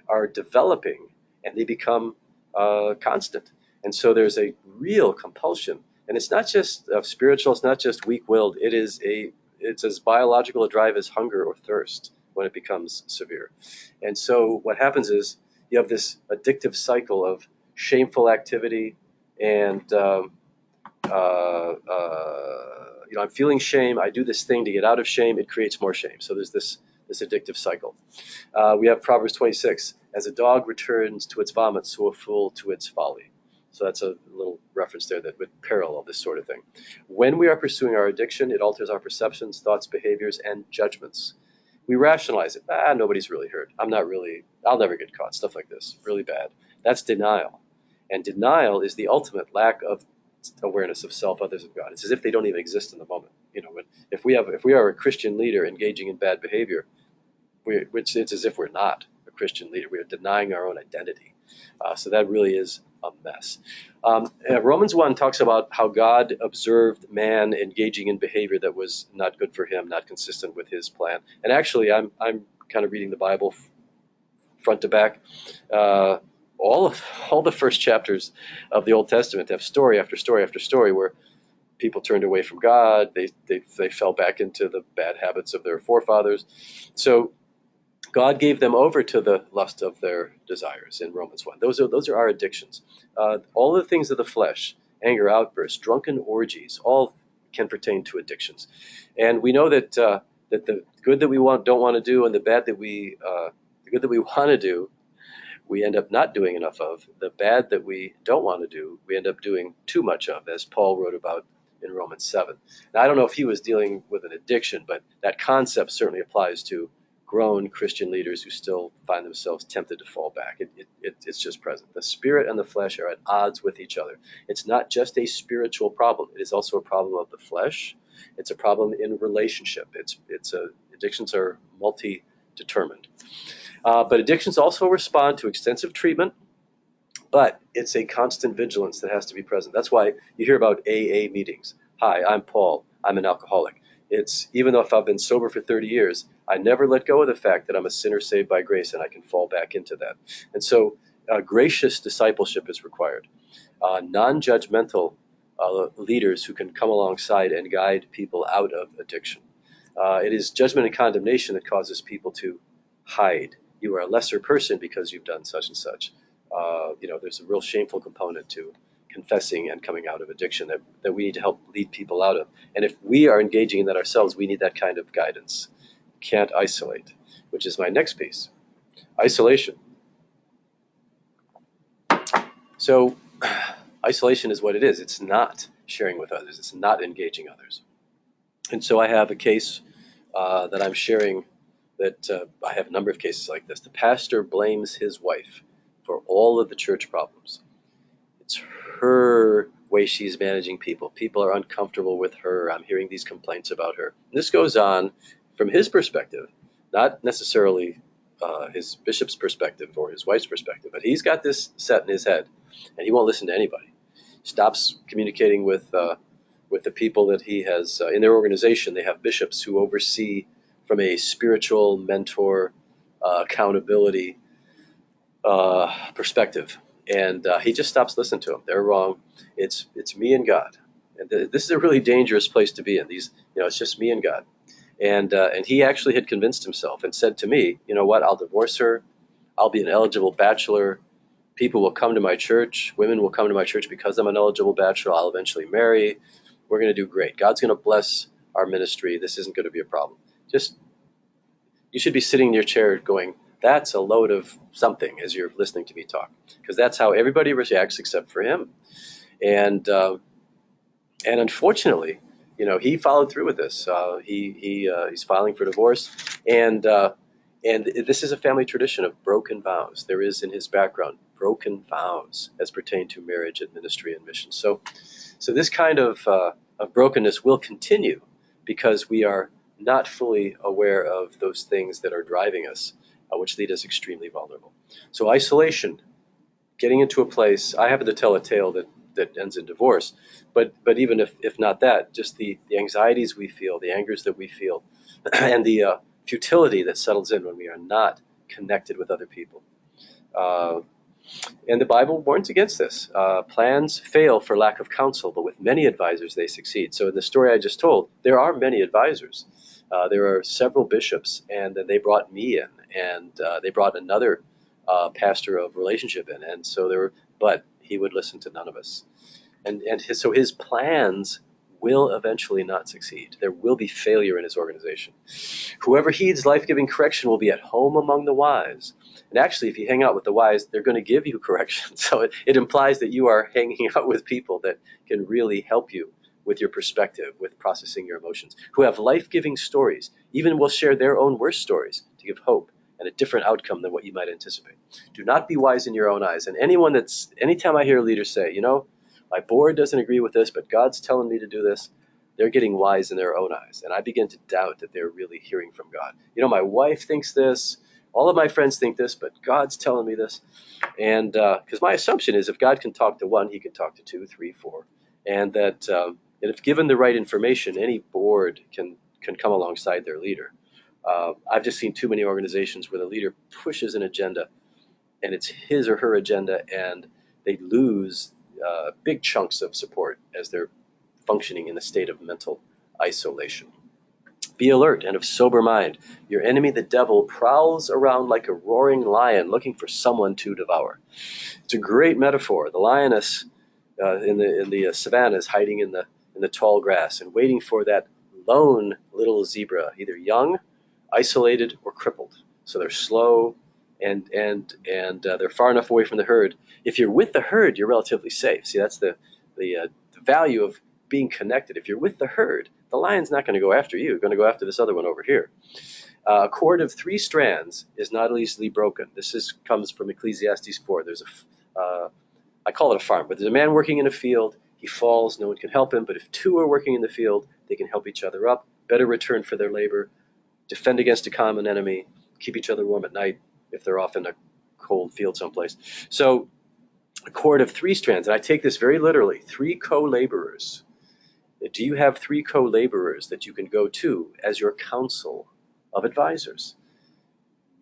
are developing, and they become constant. And so there's a real compulsion, and it's not just spiritual. It's not just weak-willed. It's as biological a drive as hunger or thirst when it becomes severe. And so what happens is you have this addictive cycle of shameful activity, and I'm feeling shame. I do this thing to get out of shame. It creates more shame. So there's this addictive cycle. We have Proverbs 26, as a dog returns to its vomit, so a fool to its folly. So that's a little reference there that would parallel this sort of thing. When we are pursuing our addiction, it alters our perceptions, thoughts, behaviors, and judgments. We rationalize it. Nobody's really hurt. I'll never get caught. Stuff like this. Really bad. That's denial. And denial is the ultimate lack of awareness of self, others, and God. It's as if they don't even exist in the moment. If we are a Christian leader engaging in bad behavior, it's as if we're not a Christian leader. We are denying our own identity. So that really is a mess. Romans 1 talks about how God observed man engaging in behavior that was not good for him, not consistent with his plan. And actually, I'm kind of reading the Bible front to back. All the first chapters of the Old Testament have story after story after story where people turned away from God. They fell back into the bad habits of their forefathers. So God gave them over to the lust of their desires in Romans 1. Those are our addictions. All the things of the flesh, anger, outbursts, drunken orgies, all can pertain to addictions. And we know that the good that we don't want to do, and the bad that the good that we want to do, we end up not doing enough of. The bad that we don't want to do, we end up doing too much of, as Paul wrote about in Romans 7. Now, I don't know if he was dealing with an addiction, but that concept certainly applies to grown Christian leaders who still find themselves tempted to fall back. It's just present. The spirit and the flesh are at odds with each other. It's not just a spiritual problem. It is also a problem of the flesh. It's a problem in relationship. Addictions are multi-determined. But addictions also respond to extensive treatment, but it's a constant vigilance that has to be present. That's why you hear about AA meetings. Hi, I'm Paul. I'm an alcoholic. It's even though if I've been sober for 30 years, I never let go of the fact that I'm a sinner saved by grace, and I can fall back into that. And so gracious discipleship is required. Non-judgmental leaders who can come alongside and guide people out of addiction. It is judgment and condemnation that causes people to hide. You are a lesser person because you've done such and such. There's a real shameful component to confessing and coming out of addiction that we need to help lead people out of. And if we are engaging in that ourselves, we need that kind of guidance. Can't isolate, which is my next piece. Isolation. So isolation is what it is. It's not sharing with others. It's not engaging others. And so I have a case that I'm sharing that I have a number of cases like this. The pastor blames his wife for all of the church problems. It's her way she's managing people. People are uncomfortable with her. I'm hearing these complaints about her. And this goes on from his perspective, not necessarily his bishop's perspective or his wife's perspective, but he's got this set in his head, and he won't listen to anybody. Stops communicating with the people that he has in their organization. They have bishops who oversee from a spiritual mentor accountability perspective, and he just stops listening to them. They're wrong. It's me and God, and this is a really dangerous place to be in. It's just me and God, and he actually had convinced himself and said to me, you know what? I'll divorce her. I'll be an eligible bachelor. People will come to my church. Women will come to my church because I'm an eligible bachelor. I'll eventually marry. We're going to do great. God's going to bless our ministry. This isn't going to be a problem. You should be sitting in your chair going, that's a load of something as you're listening to me talk, because that's how everybody reacts except for him. And unfortunately, he followed through with this. He's filing for divorce, and this is a family tradition of broken vows. There is in his background broken vows as pertain to marriage and ministry and mission. So this kind of brokenness will continue because we are not fully aware of those things that are driving us, which lead us extremely vulnerable. So isolation, getting into a place. I happen to tell a tale that ends in divorce, but even if not that, just the anxieties we feel, the angers that we feel, and the futility that settles in when we are not connected with other people. And the Bible warns against this. Plans fail for lack of counsel, but with many advisors they succeed. So in the story I just told, there are many advisors. There are several bishops, and then they brought me in, and they brought another pastor of relationship in, and so but he would listen to none of us. So his plans will eventually not succeed. There will be failure in his organization. Whoever heeds life-giving correction will be at home among the wise. And actually, if you hang out with the wise, they're going to give you correction. So it implies that you are hanging out with people that can really help you with your perspective, with processing your emotions, who have life-giving stories, even will share their own worst stories to give hope and a different outcome than what you might anticipate. Do not be wise in your own eyes. And anytime I hear leaders say, my board doesn't agree with this, but God's telling me to do this, they're getting wise in their own eyes. And I begin to doubt that they're really hearing from God. My wife thinks this, all of my friends think this, but God's telling me this. And because my assumption is if God can talk to one, he can talk to 2, 3, 4. And that if given the right information, any board can come alongside their leader. I've just seen too many organizations where the leader pushes an agenda, and it's his or her agenda, and they lose big chunks of support as they're functioning in a state of mental isolation. Be alert and of sober mind. Your enemy, the devil, prowls around like a roaring lion looking for someone to devour. It's a great metaphor. The lioness in the savannah is hiding in the tall grass and waiting for that lone little zebra, either young, isolated, or crippled. So they're slow and they're far enough away from the herd. If you're with the herd, you're relatively safe. See, that's the value of being connected. If you're with the herd, the lion's not going to go after you. You're going to go after this other one over here. A cord of 3 strands is not easily broken. This comes from Ecclesiastes 4. There's I call it a farm, but there's a man working in a field. He falls, no one can help him. But if 2 are working in the field, they can help each other up, better return for their labor, defend against a common enemy, keep each other warm at night if they're off in a cold field someplace. So a cord of 3 strands, and I take this very literally, 3 co-laborers. Do you have 3 co-laborers that you can go to as your council of advisors?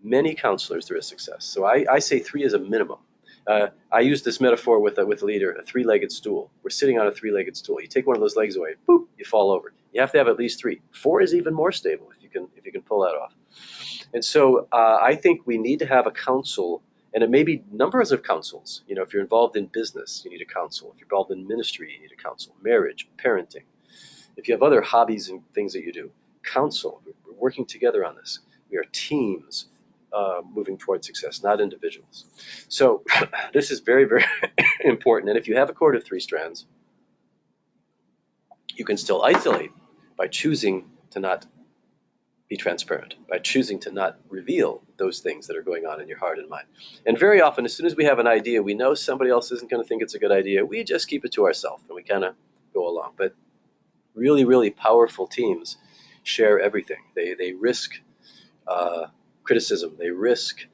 Many counselors, there is success. So I say 3 is a minimum. I use this metaphor with a leader, a three-legged stool. We're sitting on a three-legged stool. You take one of those legs away, boop, you fall over. You have to have at least three. Four is even more stable if you can pull that off. And so I think we need to have a council, and it may be numbers of councils. You know, if you're involved in business, you need a council. If you're involved in ministry, you need a council. Marriage, parenting. If you have other hobbies and things that you do, council. We're working together on this. We are teams moving towards success, not individuals. So this is very, very important. And if you have a cord of three strands, you can still isolate by choosing to not be transparent, by choosing to not reveal those things that are going on in your heart and mind. And very often, as soon as we have an idea, we know somebody else isn't going to think it's a good idea. We just keep it to ourselves and we kind of go along. But really, really powerful teams share everything. They risk criticism. They risk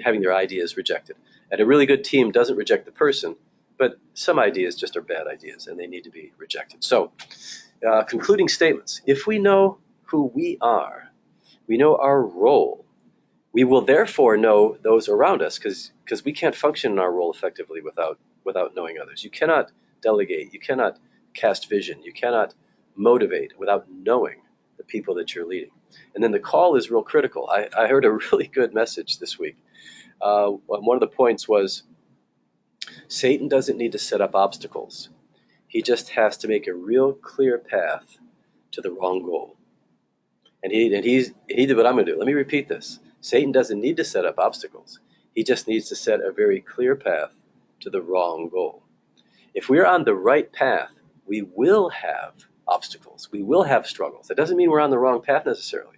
having their ideas rejected. And a really good team doesn't reject the person, but some ideas just are bad ideas and they need to be rejected. So, concluding statements. If we know who we are, we know our role, we will therefore know those around us, because we can't function in our role effectively without knowing others. You cannot delegate, you cannot cast vision, you cannot motivate without knowing the people that you're leading. And then the call is real critical. I heard a really good message this week. One of the points was Satan doesn't need to set up obstacles. He just has to make a real clear path to the wrong goal. And he did what I'm going to do. Let me repeat this. Satan doesn't need to set up obstacles. He just needs to set a very clear path to the wrong goal. If we're on the right path, we will have obstacles. We will have struggles. That doesn't mean we're on the wrong path necessarily.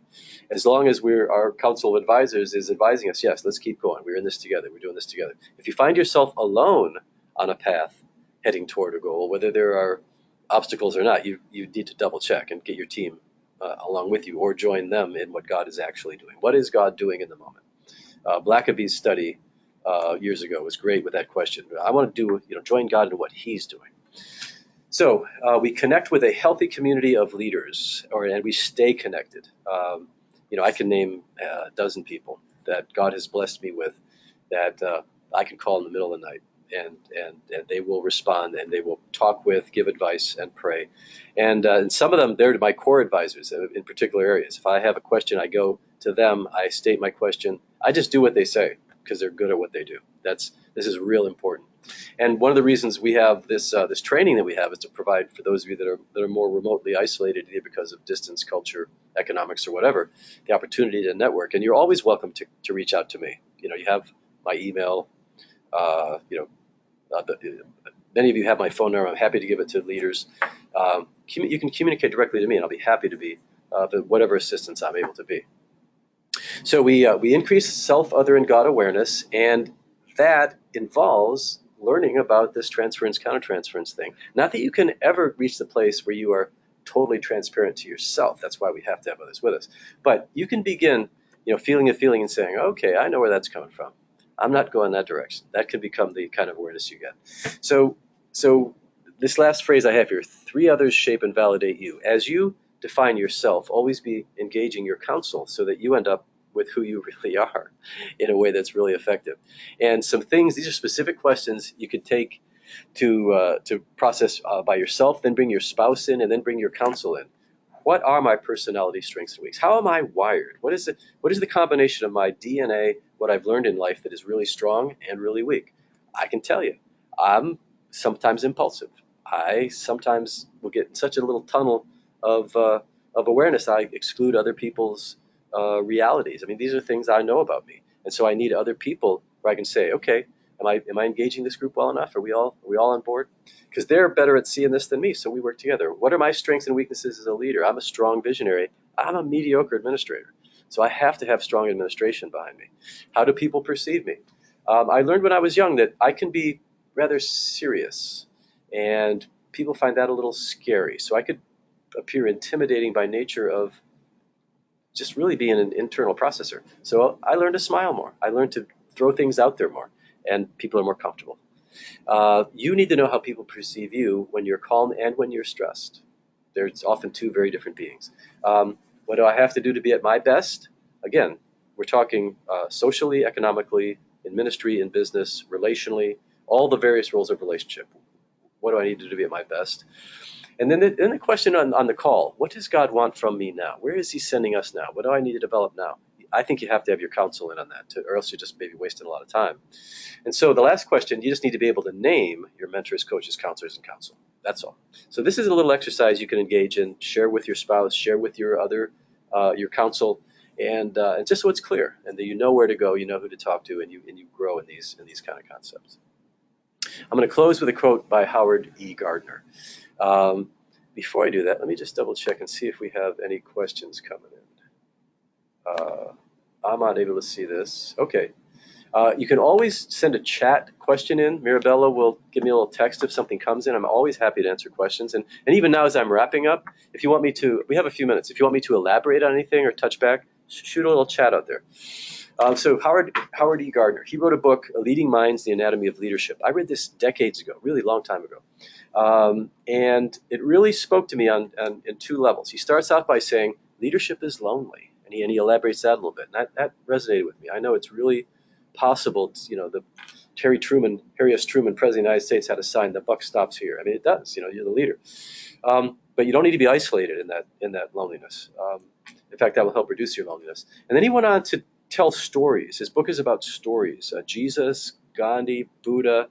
As long as our council of advisors is advising us, yes, let's keep going. We're in this together. We're doing this together. If you find yourself alone on a path heading toward a goal, whether there are obstacles or not, you need to double check and get your team along with you, or join them in what God is actually doing. What is God doing in the moment? Blackaby's study years ago was great with that question. I want to join God in what He's doing. So we connect with a healthy community of leaders, and we stay connected. I can name a dozen people that God has blessed me with that I can call in the middle of the night. And they will respond, and they will talk with, give advice, and pray. And some of them, they're my core advisors in particular areas. If I have a question, I go to them, I state my question. I just do what they say because they're good at what they do. This is real important. And one of the reasons we have this training that we have is to provide for those of you that are more remotely isolated, either because of distance, culture, economics, or whatever, the opportunity to network. And you're always welcome to reach out to me. You have my email. Many of you have my phone number. I'm happy to give it to leaders. You can communicate directly to me, and I'll be happy to be whatever assistance I'm able to be. So we increase self, other, and God awareness, and that involves learning about this transference, countertransference thing. Not that you can ever reach the place where you are totally transparent to yourself. That's why we have to have others with us. But you can begin, feeling a feeling and saying, okay, I know where that's coming from. I'm not going that direction. That can become the kind of awareness you get. So this last phrase I have here, 3 others shape and validate you. As you define yourself, always be engaging your counsel so that you end up with who you really are in a way that's really effective. And some things, these are specific questions you could take to process by yourself, then bring your spouse in, and then bring your counsel in. What are my personality strengths and weaknesses? How am I wired? What is the combination of my DNA, what I've learned in life that is really strong and really weak? I can tell you, I'm sometimes impulsive. I sometimes will get in such a little tunnel of awareness, I exclude other people's realities. I mean, these are things I know about me. And so I need other people where I can say, okay, am I engaging this group well enough? Are we all on board? Because they're better at seeing this than me, so we work together. What are my strengths and weaknesses as a leader? I'm a strong visionary. I'm a mediocre administrator. So I have to have strong administration behind me. How do people perceive me? I learned when I was young that I can be rather serious, and people find that a little scary. So I could appear intimidating by nature of just really being an internal processor. So I learned to smile more. I learned to throw things out there more, and people are more comfortable. You need to know how people perceive you when you're calm and when you're stressed. There's often 2 very different beings. What do I have to do to be at my best? Again, we're talking socially, economically, in ministry, in business, relationally, all the various roles of relationship. What do I need to do to be at my best? And then the question on the call, what does God want from me now? Where is he sending us now? What do I need to develop now? I think you have to have your counsel in on that, or else you're just maybe wasting a lot of time. And so the last question, you just need to be able to name your mentors, coaches, counselors, and counsel. That's all. So this is a little exercise you can engage in, share with your spouse, share with your your counsel, and just so it's clear, and that you know where to go, you know who to talk to, and you grow in these kind of concepts. I'm going to close with a quote by Howard E. Gardner. Before I do that, let me just double check and see if we have any questions coming in. I'm not able to see this. Okay. You can always send a chat question in. Mirabella will give me a little text if something comes in. I'm always happy to answer questions. And even now as I'm wrapping up, if you want me to, we have a few minutes. If you want me to elaborate on anything or touch back, shoot a little chat out there. So Howard E. Gardner, he wrote a book, Leading Minds, The Anatomy of Leadership. I read this decades ago, really long time ago. And it really spoke to me in two levels. He starts out by saying, leadership is lonely. And he elaborates that a little bit. And that resonated with me. I know it's really possible. The Harry S. Truman, President of the United States, had a sign, "The buck stops here." I mean, it does. You're the leader. But you don't need to be isolated in that loneliness. In fact, that will help reduce your loneliness. And then he went on to tell stories. His book is about stories. Jesus, Gandhi, Buddha,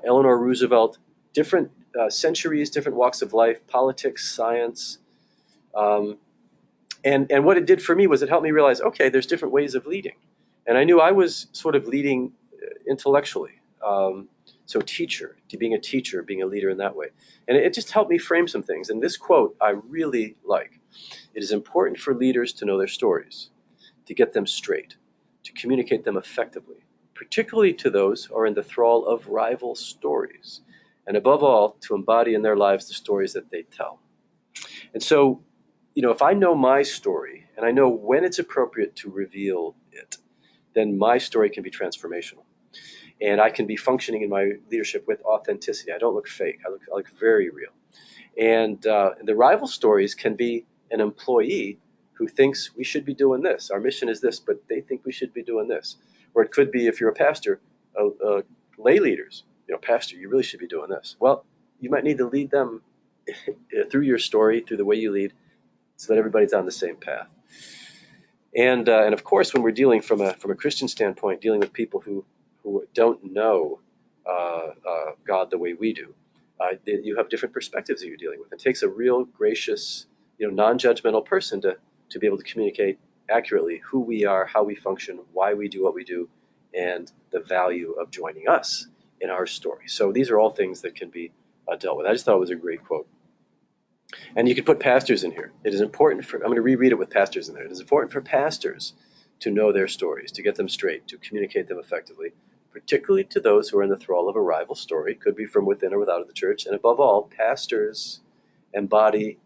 Eleanor Roosevelt, different centuries, different walks of life, politics, science. And what it did for me was it helped me realize, okay, there's different ways of leading. And I knew I was sort of leading intellectually. So being a teacher, being a leader in that way. And it just helped me frame some things. And this quote I really like. It is important for leaders to know their stories, to get them straight, to communicate them effectively, particularly to those who are in the thrall of rival stories, and above all, to embody in their lives the stories that they tell. And so, if I know my story, and I know when it's appropriate to reveal it, then my story can be transformational. And I can be functioning in my leadership with authenticity. I don't look fake. I look very real. And the rival stories can be an employee who thinks we should be doing this. Our mission is this, but they think we should be doing this. Or it could be, if you're a pastor, lay leaders. Pastor, you really should be doing this. Well, you might need to lead them through your story, through the way you lead, so that everybody's on the same path. And of course, when we're dealing from a Christian standpoint, dealing with people who don't know God the way we do, you have different perspectives that you're dealing with. It takes a real gracious, non-judgmental person to be able to communicate accurately who we are, how we function, why we do what we do, and the value of joining us in our story. So these are all things that can be dealt with. I just thought it was a great quote. And you could put pastors in here. It is important I'm going to reread it with pastors in there. It is important for pastors to know their stories, to get them straight, to communicate them effectively, particularly to those who are in the thrall of a rival story, could be from within or without of the church. And above all, pastors embody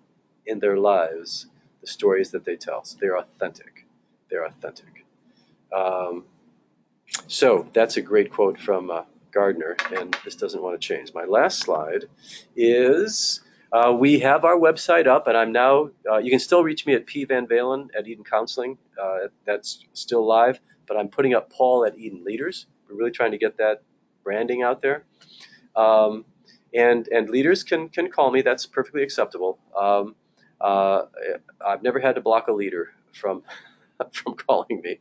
in their lives the stories that they tell. So they're authentic. They're authentic. So that's a great quote from Gardner, and this doesn't want to change. My last slide is... we have our website up, and I'm now, you can still reach me at VanValin at Eden Counseling. That's still live, but I'm putting up Paul at Eden Leaders. We're really trying to get that branding out there. And leaders can call me. That's perfectly acceptable. I've never had to block a leader from calling me.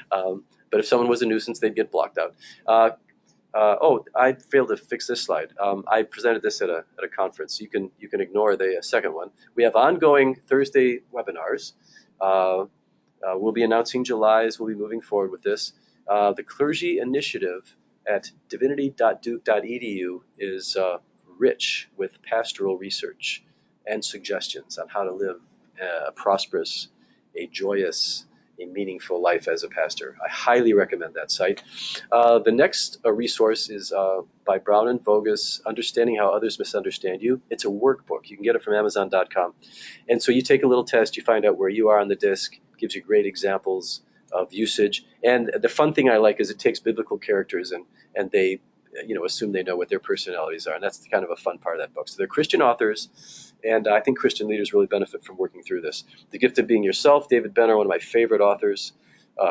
But if someone was a nuisance, they'd get blocked out. I failed to fix this slide. I presented this at a conference. You can ignore the second one. We have ongoing Thursday webinars. We'll be announcing July's. We'll be moving forward with this. The Clergy Initiative at divinity.duke.edu is rich with pastoral research and suggestions on how to live a prosperous, a joyous, a meaningful life as a pastor. I highly recommend that site. The next resource is by Brown and Vogus, Understanding How Others Misunderstand You. It's a workbook. You can get it from Amazon.com. And so you take a little test, you find out where you are on the disc, gives you great examples of usage. And the fun thing I like is it takes biblical characters and they assume they know what their personalities are. And that's kind of a fun part of that book. So they're Christian authors, and I think Christian leaders really benefit from working through this. The Gift of Being Yourself, David Benner, one of my favorite authors.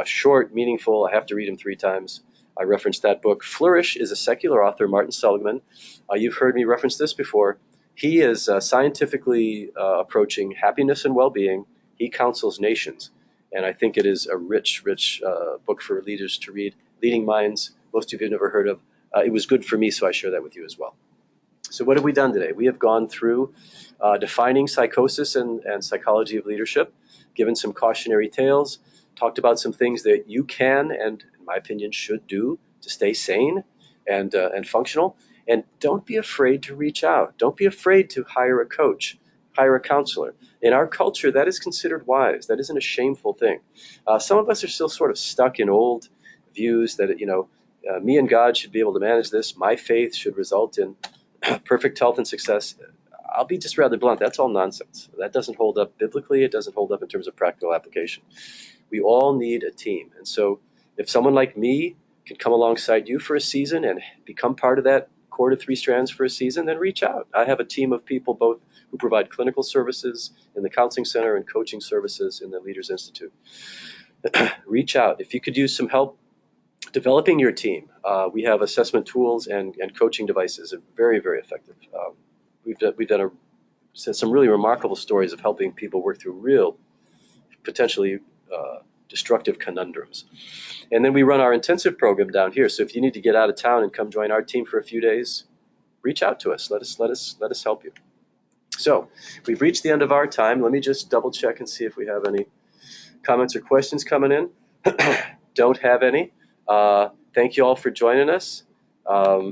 Short, meaningful. I have to read him 3 times. I referenced that book. Flourish is a secular author, Martin Seligman. You've heard me reference this before. He is scientifically approaching happiness and well-being. He counsels nations. And I think it is a rich, rich book for leaders to read. Leading Minds, most of you have never heard of. It was good for me, so I share that with you as well. So what have we done today? We have gone through defining psychosis and psychology of leadership, given some cautionary tales, talked about some things that you can and, in my opinion, should do to stay sane and functional. And don't be afraid to reach out. Don't be afraid to hire a coach, hire a counselor. In our culture, that is considered wise. That isn't a shameful thing. Some of us are still sort of stuck in old views that, me and God should be able to manage this. My faith should result in perfect health and success. I'll be just rather blunt. That's all nonsense. That doesn't hold up biblically. It doesn't hold up in terms of practical application. We all need a team. And so if someone like me can come alongside you for a season and become part of that core to 3 strands for a season, then reach out. I have a team of people both who provide clinical services in the counseling center and coaching services in the Leaders Institute. Reach out. If you could use some help developing your team, we have assessment tools and coaching devices. Very, very effective. We've done some really remarkable stories of helping people work through real, potentially destructive conundrums. And then we run our intensive program down here. So if you need to get out of town and come join our team for a few days, reach out to us. Let us help you. So we've reached the end of our time. Let me just double check and see if we have any comments or questions coming in. Don't have any. Thank you all for joining us. Let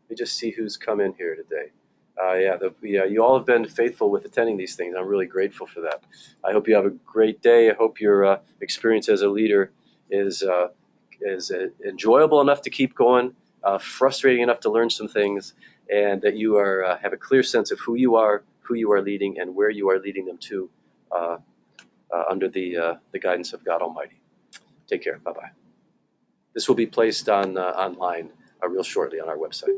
me just see who's come in here today. You all have been faithful with attending these things. I'm really grateful for that. I hope you have a great day. I hope your experience as a leader is enjoyable enough to keep going, frustrating enough to learn some things, and that you have a clear sense of who you are leading, and where you are leading them to under the guidance of God Almighty. Take care. Bye-bye. This will be placed online real shortly on our website.